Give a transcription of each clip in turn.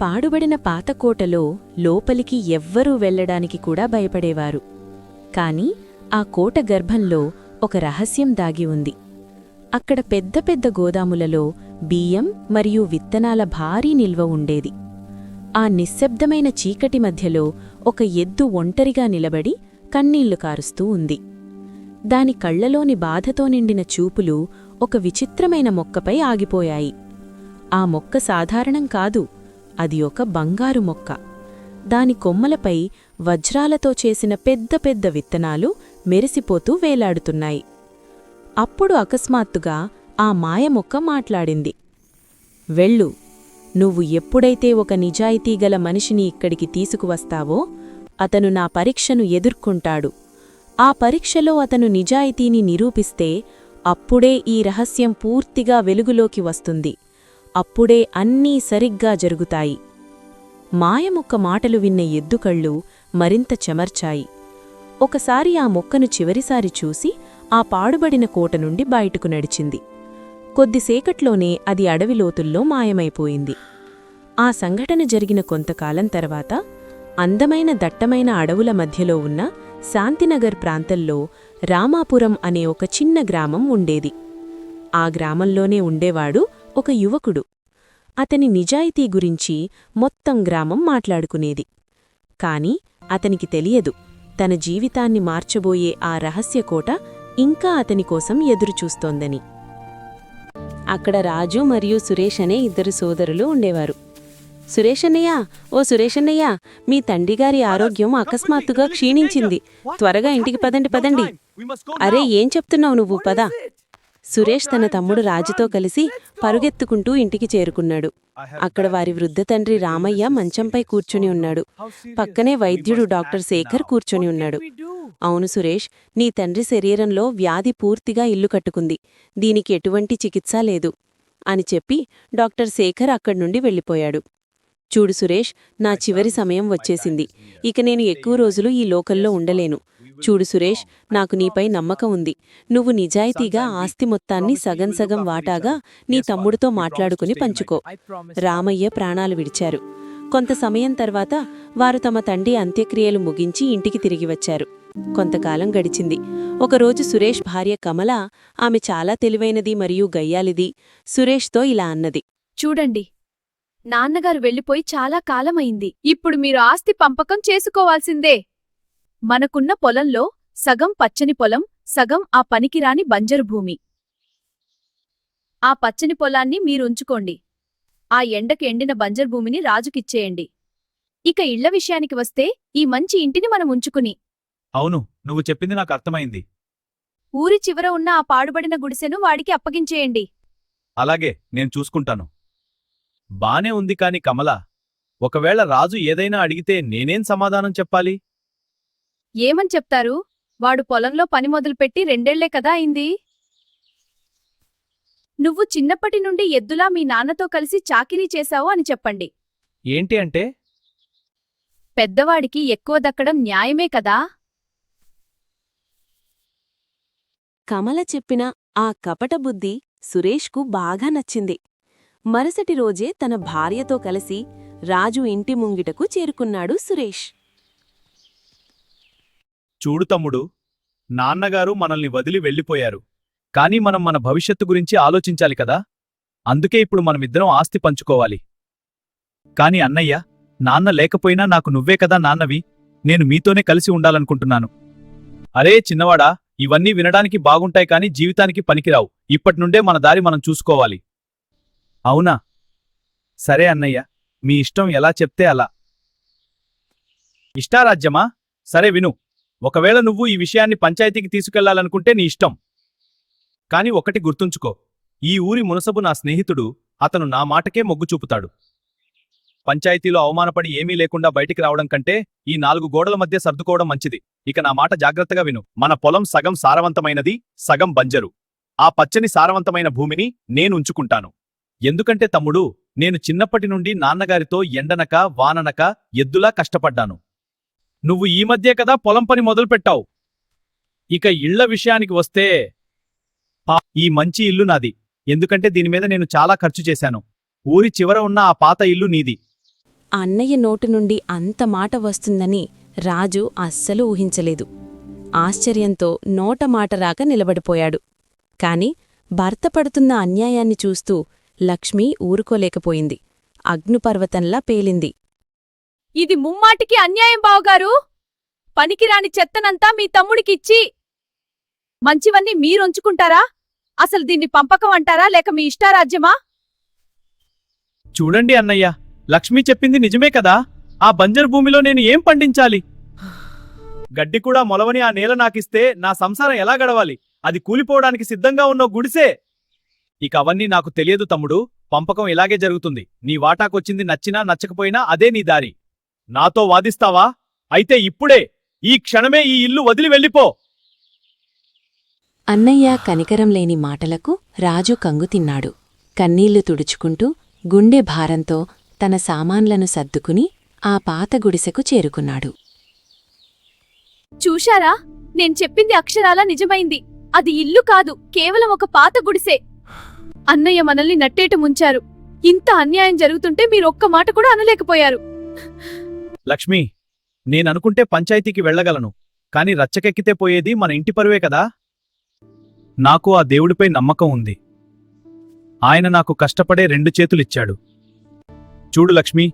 పాడుబడిన పాతకోటలో లోపలికి ఎవ్వరూ వెళ్లడానికి కూడా భయపడేవారు. కాని ఆ కోట గర్భంలో ఒక రహస్యం దాగి ఉంది. అక్కడ పెద్ద పెద్ద గోదాములలో బియ్యం మరియు విత్తనాల భారీ నిల్వ ఉండేది. ఆ నిశ్శబ్దమైన చీకటి మధ్యలో ఒక ఎద్దు ఒంటరిగా నిలబడి కన్నీళ్లు కారుస్తూ ఉంది. దాని కళ్లలోని బాధతో నిండిన చూపులు ఒక విచిత్రమైన మొక్కపై ఆగిపోయాయి. ఆ మొక్క సాధారణం కాదు, అది ఒక బంగారు మొక్క. దాని కొమ్మలపై వజ్రాలతో చేసిన పెద్ద పెద్ద విత్తనాలు మెరిసిపోతూ వేలాడుతున్నాయి. అప్పుడు అకస్మాత్తుగా ఆ మాయమొక్క మాట్లాడింది. వెళ్ళు, నువ్వు ఎప్పుడైతే ఒక నిజాయితీగల మనిషిని ఇక్కడికి తీసుకువస్తావో అతను నా పరీక్షను ఎదుర్కొంటాడు. ఆ పరీక్షలో అతను నిజాయితీని నిరూపిస్తే అప్పుడే ఈ రహస్యం పూర్తిగా వెలుగులోకి వస్తుంది. అప్పుడే అన్నీ సరిగ్గా జరుగుతాయి. మాయమొక్క మాటలు విన్న ఎద్దుకళ్ళు మరింత చెమర్చాయి. ఒకసారి ఆ మొక్కను చివరిసారి చూసి ఆ పాడుబడిన కోట నుండి బయటకు నడిచింది. కొద్దిసేకట్లోనే అది అడవిలోతుల్లో మాయమైపోయింది. ఆ సంఘటన జరిగిన కొంతకాలం తర్వాత అందమైన దట్టమైన అడవుల మధ్యలో ఉన్న శాంతినగర్ ప్రాంతంలో రామాపురం అనే ఒక చిన్న గ్రామం ఉండేది. ఆ గ్రామంలోనే ఉండేవాడు ఒక యువకుడు. అతని నిజాయితీ గురించి మొత్తం గ్రామం మాట్లాడుకునేది. కాని అతనికి తెలియదు, తన జీవితాన్ని మార్చబోయే ఆ రహస్యకోట ఇంకా అతనికోసం ఎదురుచూస్తోందని. అక్కడ రాజు మరియు సురేష్ అనే ఇద్దరు సోదరులు ఉండేవారు. సురేషన్నయ్య, ఓ సురేషన్నయ్య, మీ తండ్రిగారి ఆరోగ్యం అకస్మాత్తుగా క్షీణించింది. త్వరగా ఇంటికి పదండి. అరే, ఏం చెప్తున్నావు నువ్వు? పద. సురేష్ తన తమ్ముడు రాజుతో కలిసి పరుగెత్తుకుంటూ ఇంటికి చేరుకున్నాడు. అక్కడ వారి వృద్ధ తండ్రి రామయ్య మంచంపై కూర్చుని ఉన్నాడు. పక్కనే వైద్యుడు డాక్టర్ శేఖర్ కూర్చొని ఉన్నాడు. అవును సురేష్, నీ తండ్రి శరీరంలో వ్యాధి పూర్తిగా ఇల్లు కట్టుకుంది. దీనికి ఎటువంటి చికిత్స లేదు అని చెప్పి డాక్టర్ శేఖర్ అక్కడ్నుండి వెళ్ళిపోయాడు. చూడు సురేష్, నా చివరి సమయం వచ్చేసింది. ఇక నేను ఎక్కువ రోజులు ఈ లోకల్లో ఉండలేను. చూడు సురేష్, నాకు నీపై నమ్మకం ఉంది. నువ్వు నిజాయితీగా ఆస్తి మొత్తాన్ని సగం సగం వాటాగా నీ తమ్ముడితో మాట్లాడుకుని పంచుకో. రామయ్య ప్రాణాలు విడిచారు. కొంత సమయం తర్వాత వారు తమ తండ్రి అంత్యక్రియలు ముగించి ఇంటికి తిరిగి వచ్చారు. కొంతకాలం గడిచింది. ఒకరోజు సురేష్ భార్య కమల, ఆమె చాలా తెలివైనది మరియు గయ్యాలిది, సురేష్తో ఇలా అన్నది. చూడండి, నాన్నగారు వెళ్ళిపోయి చాలా కాలమైంది. ఇప్పుడు మీరు ఆస్తి పంపకం చేసుకోవాల్సిందే. మనకున్న పొలంలో సగం పచ్చని పొలం, సగం ఆ పనికిరాని బంజరు భూమి. ఆ పచ్చని పొలాన్ని మీరుంచుకోండి. ఆ ఎండకు ఎండిన బంజరు భూమిని రాజుకిచ్చేయండి. ఇక ఇళ్ల విషయానికి వస్తే ఈ మంచి ఇంటిని మనం ఉంచుకుని. అవును, నువ్వు చెప్పింది నాకు అర్థమైంది. ఊరి చివర ఉన్న ఆ పాడుబడిన గుడిసెను వాడికి అప్పగించేయండి. అలాగే, నేను చూసుకుంటాను. బానే ఉంది కాని కమలా, ఒకవేళ రాజు ఏదైనా అడిగితే నేనేం సమాధానం చెప్పాలి? ఏమని చెప్తారు? వాడు పొలంలో పని మొదలుపెట్టి 2 ఏళ్లే కదా అయింది. నువ్వు చిన్నప్పటి నుండి ఎద్దులా మీ నాన్నతో కలిసి చాకిరీ చేశావు అని చెప్పండి. ఏంటి అంటే? పెద్దవాడికి ఎక్కువ దక్కడం న్యాయమే కదా. కమల చెప్పిన ఆ కపట బుద్ధి సురేష్కు బాగా నచ్చింది. మరుసటి రోజే తన భార్యతో కలిసి రాజు ఇంటి ముంగిటకు చేరుకున్నాడు సురేష్. చూడు తమ్ముడు, నాన్నగారు మనల్ని వదిలి వెళ్ళిపోయారు. కాని మనం మన భవిష్యత్తు గురించి ఆలోచించాలి కదా. అందుకే ఇప్పుడు మనమిద్దరం ఆస్తి పంచుకోవాలి. కాని అన్నయ్య, నాన్న లేకపోయినా నాకు నువ్వే కదా నాన్నవి. నేను మీతోనే కలిసి ఉండాలనుకుంటున్నాను. అరే చిన్నవాడా, ఇవన్నీ వినడానికి బాగుంటాయి కాని జీవితానికి పనికిరావు. ఇప్పటినుండే మన దారి మనం చూసుకోవాలి. అవునా? సరే అన్నయ్య, మీ ఇష్టం ఎలా చెప్తే అలా. ఇష్టారాజ్యమా? సరే విను. ఒకవేళ నువ్వు ఈ విషయాన్ని పంచాయతీకి తీసుకెళ్లాలనుకుంటే నీ ఇష్టం. కాని ఒకటి గుర్తుంచుకో, ఈ ఊరి మునసబు నా స్నేహితుడు. అతను నా మాటకే మొగ్గు చూపుతాడు. పంచాయతీలో అవమానపడి ఏమీ లేకుండా బయటికి రావడం కంటే ఈ 4 గోడల మధ్య సర్దుకోవడం మంచిది. ఇక నా మాట జాగ్రత్తగా విను. మన పొలం సగం సారవంతమైనది, సగం బంజరు. ఆ పచ్చని సారవంతమైన భూమిని నేను ఉంచుకుంటాను. ఎందుకంటే తమ్ముడు, నేను చిన్నప్పటి నుండి నాన్నగారితో ఎండనక వాననక ఎద్దులా కష్టపడ్డాను. నువ్వు ఈ మధ్యే కదా పొలం పని మొదలుపెట్టావు. ఇక ఇళ్ల విషయానికి వస్తే, ఈ మంచి ఇల్లు నాది. ఎందుకంటే దీనిమీద నేను చాలా ఖర్చు చేశాను. ఊరి చివర ఉన్న ఆ పాత ఇల్లు నీది. ఆ అన్నయ్య నోటు నుండి అంత మాట వస్తుందని రాజు అస్సలు ఊహించలేదు. ఆశ్చర్యంతో నోటమాట రాక నిలబడిపోయాడు. కాని భర్త పడుతున్న అన్యాయాన్ని చూస్తూ లక్ష్మి ఊరుకోలేకపోయింది. అగ్నుపర్వతంలా పేలింది. ఇది ముమ్మాటికి అన్యాయం బావగారు. పనికిరాని చెత్తనంతా మీ తమ్ముడికిచ్చి మంచివన్నీ మీరుంచుకుంటారా? అసలు దీన్ని పంపకం అంటారా లేక మీ ఇష్టారాజ్యమా? చూడండి అన్నయ్య, లక్ష్మి చెప్పింది నిజమే కదా. ఆ బంజరు భూమిలో నేను ఏం పండించాలి? గడ్డి కూడా మొలవని ఆ నేల నాకిస్తే నా సంసారం ఎలా గడవాలి? అది కూలిపోవడానికి సిద్ధంగా ఉన్న గుడిసే. ఇక అవన్నీ నాకు తెలియదు తమ్ముడు. పంపకం ఇలాగే జరుగుతుంది. నీ వాటాకొచ్చింది నచ్చినా నచ్చకపోయినా అదే నీ దారి. నాతో వాదిస్తావా? అయితే ఇప్పుడే, ఈ క్షణమే ఈ ఇల్లు వదిలి వెళ్ళిపో. అన్నయ్య కనికరం లేని మాటలకు రాజు కంగుతిన్నాడు. కన్నీళ్లు తుడుచుకుంటూ గుండె భారంతో తన సామాన్లను సర్దుకుని ఆ పాత గుడిసెకు చేరుకున్నాడు. చూశారా? నేను చెప్పింది అక్షరాలా నిజమైంది. అది ఇల్లు కాదు, కేవలం ఒక పాత గుడిసే. అన్నయ్య మనల్ని నట్టేట ముంచారు. ఇంత అన్యాయం జరుగుతుంటే మీరొక్క మాట కూడా అనలేకపోయారు. లక్ష్మి, నేననుకుంటే పంచాయతీకి వెళ్ళగలను. కాని రచ్చకెక్కితే పోయేది మన ఇంటి పరువే కదా. నాకు ఆ దేవుడిపై నమ్మకం ఉంది. ఆయన నాకు కష్టపడే 2 చేతులిచ్చాడు. చూడు లక్ష్మి,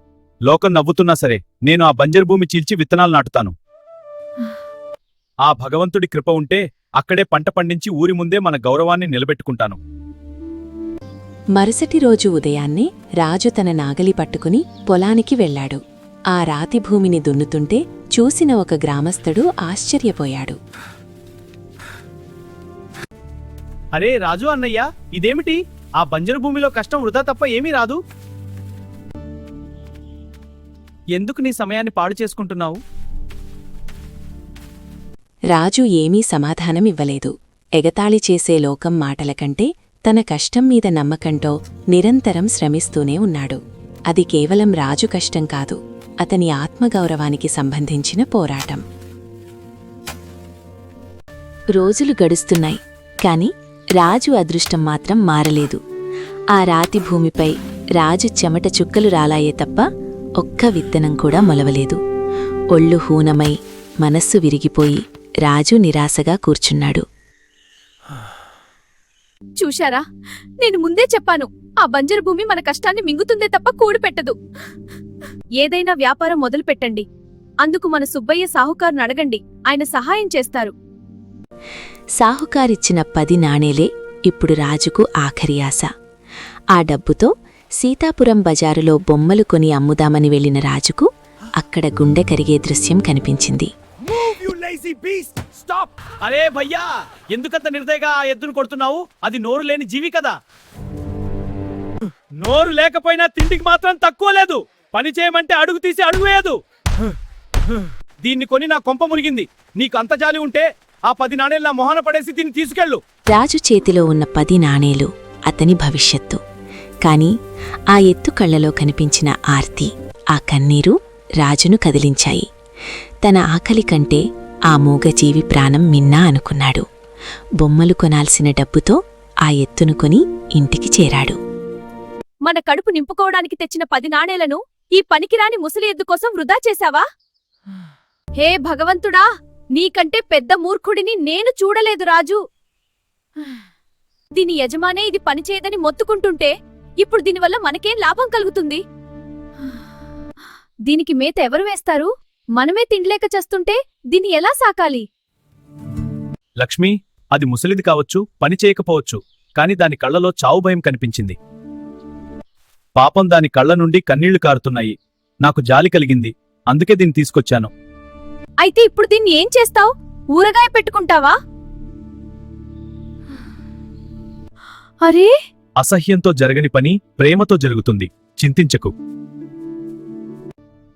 లోకం నవ్వుతున్నా సరే నేను ఆ బంజరు భూమి చీల్చి విత్తనాలు నాటుతాను. ఆ భగవంతుడి కృప ఉంటే అక్కడే పంట పండించి ఊరి ముందే మన గౌరవాన్ని నిలబెట్టుకుంటాను. మరుసటి రోజు ఉదయాన్నే రాజు తన నాగలి పట్టుకుని పొలానికి వెళ్లాడు. ఆ రాతి భూమిని దున్నుతుంటే చూసిన ఒక గ్రామస్థుడు ఆశ్చర్యపోయాడు. అరే రాజు అన్నయ్య, ఇదేమిటి? ఆ బంజరు భూమిలో కష్టం వృధా తప్ప ఏమీ రాదు. ఎందుకు నీ సమయాన్ని పాడు చేసుకుంటున్నావు? రాజు ఏమీ సమాధానమివ్వలేదు. ఎగతాళి చేసే లోకం మాటలకంటే తన కష్టం మీద నమ్మకంతో నిరంతరం శ్రమిస్తూనే ఉన్నాడు. అది కేవలం రాజు కష్టం కాదు, అతని ఆత్మగౌరవానికి సంబంధించిన పోరాటం. రోజులు గడుస్తున్నాయి, కాని రాజు అదృష్టం మాత్రం మారలేదు. ఆ రాతి భూమిపై రాజు చెమట చుక్కలు రాలాయే తప్ప ఒక్క విత్తనం కూడా మొలవలేదు. ఒళ్ళు హూనమై మనస్సు విరిగిపోయి రాజు నిరాశగా కూర్చున్నాడు. చూశారా? నేను ముందే చెప్పాను, ఆ బంజరు భూమి మన కష్టాన్ని మింగుతుందే తప్ప కూడిపెట్టదు. ఏదైనా వ్యాపారం మొదలుపెట్టండి. అందుకు మన సుబ్బయ్య సాహుకారును అడగండి, ఆయన సహాయం చేస్తారు. సాహుకారిచ్చిన 10 నాణేలే ఇప్పుడు రాజుకు ఆఖరి ఆశ. ఆ డబ్బుతో సీతాపురం బజారులో బొమ్మలు కొని అమ్ముదామని వెళ్లిన రాజుకు అక్కడ గుండె కరిగే దృశ్యం కనిపించింది. అరే భయ్యా, ఎందుకంత నిర్దయగా ఆ ఎద్దును కొడుతున్నావు? అది నోరు లేని జీవి కదా. నోరు లేకపోయినా తిండికి మాత్రం తక్కువ లేదు. పని చేయమంటే అడుగు తీసి అడుగు వేయదు. దీన్ని కొని నా కొంప మునిగింది. నీకు అంత జాలి ఉంటే ఆ 10 నాణేలు నా మొహాన పడేసి దీన్ని తీసుకెళ్ళు. రాజు చేతిలో ఉన్న 10 నాణేలు అతని భవిష్యత్తు. కాని ఆ ఎత్తు కళ్లలో కనిపించిన ఆర్తి, ఆ కన్నీరు రాజును కదిలించాయి. తన ఆకలి కంటే ఆ మూగజీవి ప్రాణం మిన్నా అనుకున్నాడు. బొమ్మలు కొనాల్సిన డబ్బుతో ఆ ఎత్తును కొని ఇంటికి చేరాడు. మన కడుపు నింపుకోవడానికి తెచ్చిన 10 నాణేలను ఈ పనికిరాని ముసలి ఎద్దు కోసం వృధా చేశావా? హే భగవంతుడా, నీకంటే పెద్ద మూర్ఖుడిని నేను చూడలేదు రాజు. దీని యజమానే ఇది పనిచేయదని మొత్తుకుంటుంటే ఇప్పుడు దీనివల్ల మనకేం లాభం కలుగుతుంది? దీనికి మేత ఎవరు వేస్తారు? మనమే తిండ్లేక చస్తుంటే దీన్ని ఎలా సాకాలి? లక్ష్మి, అది ముసలిది కావచ్చు, పని చేయకపోవచ్చు, కాని దాని కళ్లలో చావు భయం కనిపించింది. పాపం దాని కళ్ల నుండి కన్నీళ్లు కారుతున్నాయి. నాకు జాలి కలిగింది, అందుకే దీన్ని తీసుకొచ్చాను. అయితే ఇప్పుడు దీన్ని ఏం చేస్తావ్? ఊరగాయ పెట్టుకుంటావా? అరే, అసహ్యంతో జరగని పని ప్రేమతో జరుగుతుంది. చింతించకు.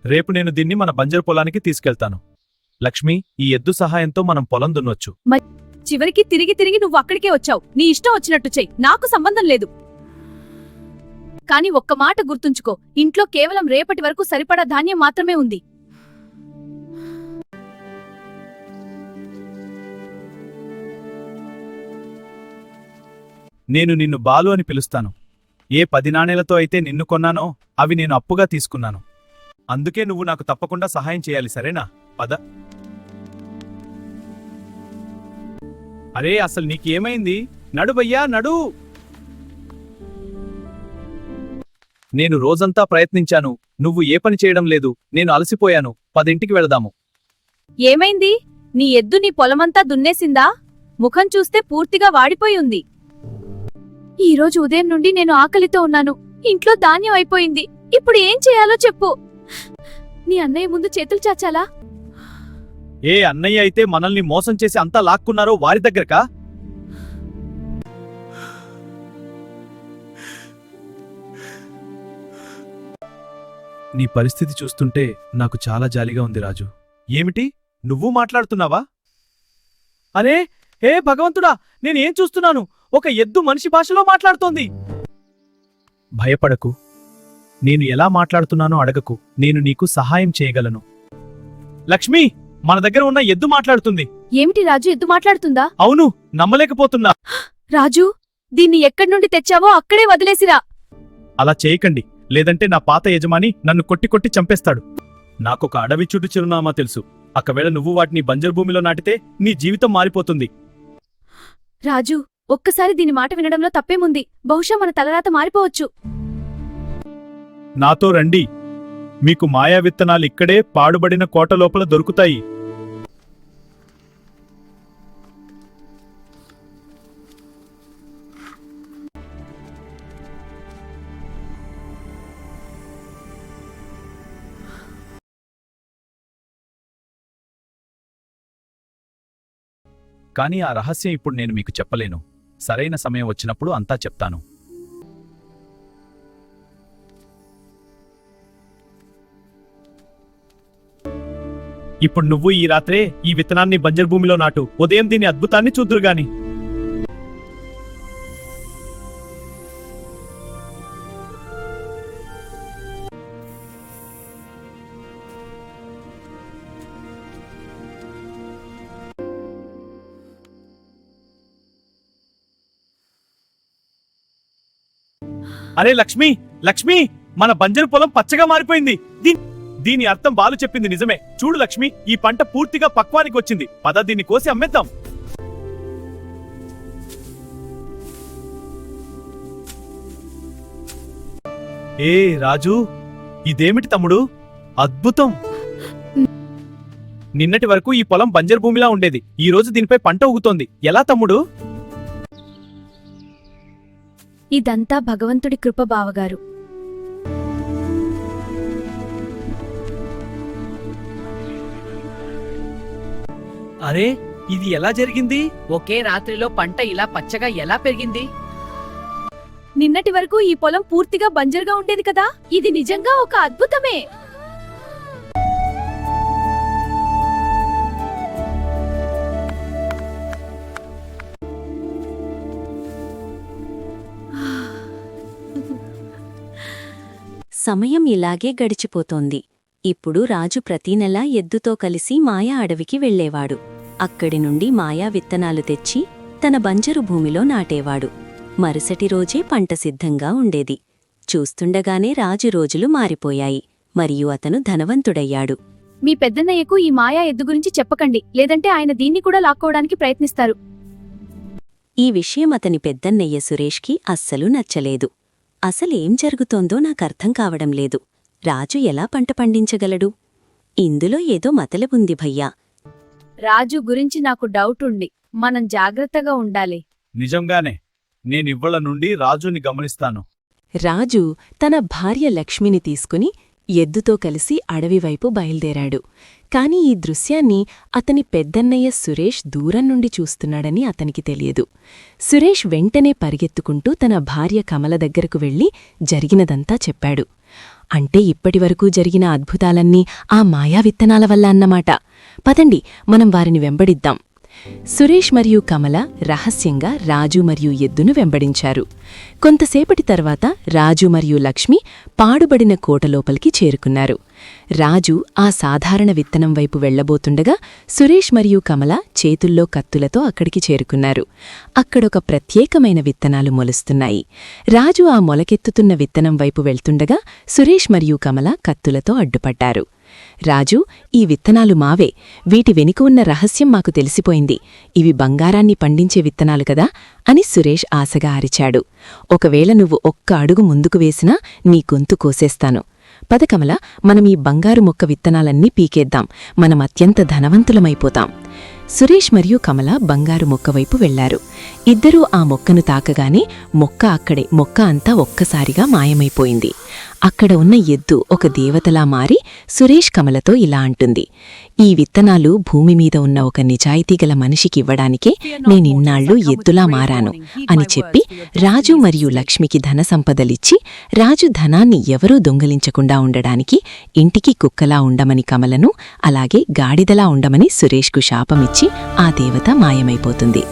రేపు నేను దీన్ని మన బంజరు పొలానికి తీసుకెళ్తాను. లక్ష్మి, ఈ ఎద్దు సహాయంతో మనం పొలం దున్నొచ్చు. చివరికి తిరిగి తిరిగి నువ్వు అక్కడికే వచ్చావు. నీ ఇష్టం వచ్చినట్టు చెయ్యి, నాకు సంబంధం లేదు. కాని ఒక్క మాట గుర్తుంచుకో, ఇంట్లో కేవలం రేపటి వరకు సరిపడా ధాన్యం మాత్రమే ఉంది. నేను నిన్ను బాలు అని పిలుస్తాను. ఏ 10 నాణేలతో అయితే నిన్ను కొన్నానో అవి నేను అప్పుగా తీసుకున్నాను. అందుకే నువ్వు నాకు తప్పకుండా సహాయం చేయాలి, సరేనా? పద. అరే, అసలు నీకేమైంది? నడు భయ్యా, నడు. నేను రోజంతా ప్రయత్నించాను, నువ్వు ఏ పని చేయడం లేదు. నేను అలసిపోయాను. 10 వెళదాము. ఏమైంది? నీ ఎద్దు నీ పొలమంతా దున్నేసిందా? ముఖం చూస్తే పూర్తిగా వాడిపోయి ఉంది. ఈరోజు ఉదయం నుండి నేను ఆకలితో ఉన్నాను. ఇంట్లో ధాన్యం అయిపోయింది. ఇప్పుడు ఏం చేయాలో చెప్పు. నీ అన్నయ్య ముందు చేతులు చాచాలా? ఏ అన్నయ్య అయితే మనల్ని మోసం చేసి అంతా లాక్కున్నారో వారి దగ్గరకా? నీ పరిస్థితి చూస్తుంటే నాకు చాలా జాలిగా ఉంది రాజు. ఏమిటి, నువ్వు మాట్లాడుతున్నావా? అరే, ఏ భగవంతుడా, నేనేం చూస్తున్నాను? ఒక ఎద్దు మనిషి భాషలో మాట్లాడుతోంది. భయపడకు. నేను ఎలా మాట్లాడుతున్నానో అడగకు. నేను నీకు సహాయం చేయగలను. లక్ష్మి, మన దగ్గర ఉన్న ఎద్దు మాట్లాడుతుంది. ఏమిటి రాజు, ఎద్దు మాట్లాడుతుందా? అవును, నమ్మలేకపోతున్నా. రాజు, దీన్ని ఎక్కడి నుండి తెచ్చావో అక్కడే వదిలేసిరా. అలా చేయకండి, లేదంటే నా పాత యజమాని నన్ను కొట్టి కొట్టి చంపేస్తాడు. నాకొక అడవి చుట్టూ చిరునామా తెలుసు. ఒకవేళ నువ్వు వాటిని బంజరు భూమిలో నాటితే నీ జీవితం మారిపోతుంది. రాజు, ఒక్కసారి దీని మాట వినడంలో తప్పేముంది? బహుశా మన తలరాత మారిపోవచ్చు. నాతో రండి. మీకు మాయా విత్తనాలు ఇక్కడే పాడుబడిన కోట లోపల దొరుకుతాయి. కానీ ఆ రహస్యం ఇప్పుడు నేను మీకు చెప్పలేను. సరైన సమయం వచ్చినప్పుడు అంతా చెప్తాను. ఇప్పుడు నువ్వు ఈ రాత్రే ఈ విత్తనాన్ని బంజరు భూమిలో నాటు. ఉదయం దీని అద్భుతాన్ని చూద్దురుగాని. అరే లక్ష్మి, లక్ష్మి, మన బంజరు పొలం పచ్చగా మారిపోయింది. దీని అర్థం బాలు చెప్పింది నిజమే. చూడు లక్ష్మి, ఈ పంట పూర్తిగా పక్వానికి వచ్చింది. పద, దీన్ని కోసి అమ్మేద్దాం. ఏ రాజు, ఇదేమిటి తమ్ముడు? అద్భుతం. నిన్నటి వరకు ఈ పొలం బంజరు భూమిలా ఉండేది. ఈ రోజు దీనిపై పంట ఊగుతోంది. ఎలా తమ్ముడు? ఇదంతా భగవంతుడి కృప బావగారు. అరే, ఇది ఎలా జరిగింది? ఒకే రాత్రిలో పంట ఇలా పచ్చగా ఎలా పెరిగింది? నిన్నటి వరకు ఈ పొలం పూర్తిగా బంజరుగా ఉండేది కదా. ఇది నిజంగా ఒక అద్భుతమే. సమయం ఇలాగే గడిచిపోతోంది. ఇప్పుడు రాజు ప్రతి నెలా ఎద్దుతో కలిసి మాయా అడవికి వెళ్లేవాడు. అక్కడి నుండి మాయా విత్తనాలు తెచ్చి తన బంజరు భూమిలో నాటేవాడు. మరుసటి రోజే పంట సిద్ధంగా ఉండేది. చూస్తుండగానే రాజు రోజులు మారిపోయాయి, మరియు అతను ధనవంతుడయ్యాడు. మీ పెద్దన్నయ్యకు ఈ మాయా ఎద్దు గురించి చెప్పకండి, లేదంటే ఆయన దీన్ని కూడా లాక్కోవడానికి ప్రయత్నిస్తారు. ఈ విషయం అతని పెద్దన్నయ్య సురేష్కి అస్సలు నచ్చలేదు. అసలేం జరుగుతోందో నాకర్థం కావడం లేదు. రాజు ఎలా పంట పండించగలడు? ఇందులో ఏదో మతలబుంది భయ్యా. రాజు గురించి నాకు డౌట్ ఉంది. మనం జాగ్రత్తగా ఉండాలి. నిజంగానే, నేనివ్వళ నుండి రాజుని గమనిస్తాను. రాజు తన భార్య లక్ష్మిని తీసుకుని ఎద్దుతో కలిసి అడవివైపు బయల్దేరాడు. కాని ఈ దృశ్యాన్ని అతని పెద్దన్నయ్య సురేష్ దూరం నుండి చూస్తున్నాడని అతనికి తెలియదు. సురేష్ వెంటనే పరిగెత్తుకుంటూ తన భార్య కమల దగ్గరకు వెళ్లి జరిగినదంతా చెప్పాడు. అంటే ఇప్పటివరకు జరిగిన అద్భుతాలన్నీ ఆ మాయా విత్తనాల వల్ల అన్నమాట. పదండి, మనం వారిని వెంబడిద్దాం. సురేష్ మరియు కమల రహస్యంగా రాజు మరియు ఎద్దును వెంబడించారు. కొంతసేపటి తర్వాత రాజు మరియు లక్ష్మి పాడుబడిన కోటలోపలికి చేరుకున్నారు. రాజు ఆ సాధారణ విత్తనం వైపు వెళ్లబోతుండగా సురేష్ మరియు కమల చేతుల్లో కత్తులతో అక్కడికి చేరుకున్నారు. అక్కడొక ప్రత్యేకమైన విత్తనాలు మొలుస్తున్నాయి. రాజు ఆ మొలకెత్తుతున్న విత్తనం వైపు వెళ్తుండగా సురేష్ మరియు కమల కత్తులతో అడ్డుపడ్డారు. రాజు, ఈ విత్తనాలు మావే. వీటి వెనుక ఉన్న రహస్యం మాకు తెలిసిపోయింది. ఇవి బంగారాన్ని పండించే విత్తనాలు కదా అని సురేష్ ఆశగా అరిచాడు. ఒకవేళ నువ్వు ఒక్క అడుగు ముందుకు వేసినా నీ గొంతు కోసేస్తాను. పద కమల, మనం ఈ బంగారు మొక్క విత్తనాలన్నీ పీకేద్దాం. మనం అత్యంత ధనవంతులమైపోతాం. సురేష్ మరియు కమల బంగారు మొక్క వైపు వెళ్లారు. ఇద్దరూ ఆ మొక్కను తాకగానే మొక్క అంతా ఒక్కసారిగా మాయమైపోయింది. అక్కడ ఉన్న ఎద్దు ఒక దేవతలా మారి సురేష్ కమలతో ఇలా అంటుంది, ఈ విత్తనాలు భూమి మీద ఉన్న ఒక నిజాయితీగల మనిషికివ్వడానికే నేనిన్నాళ్లు ఎద్దులా మారాను అని చెప్పి రాజు మరియు లక్ష్మికి ధన సంపదలిచ్చి రాజు ధనాన్ని ఎవరూ దొంగలించకుండా ఉండడానికి ఇంటికి కుక్కలా ఉండమని కమలను, అలాగే గాడిదలా ఉండమని సురేష్కు శాపమిచ్చి ఆ దేవత మాయమైపోతుంది.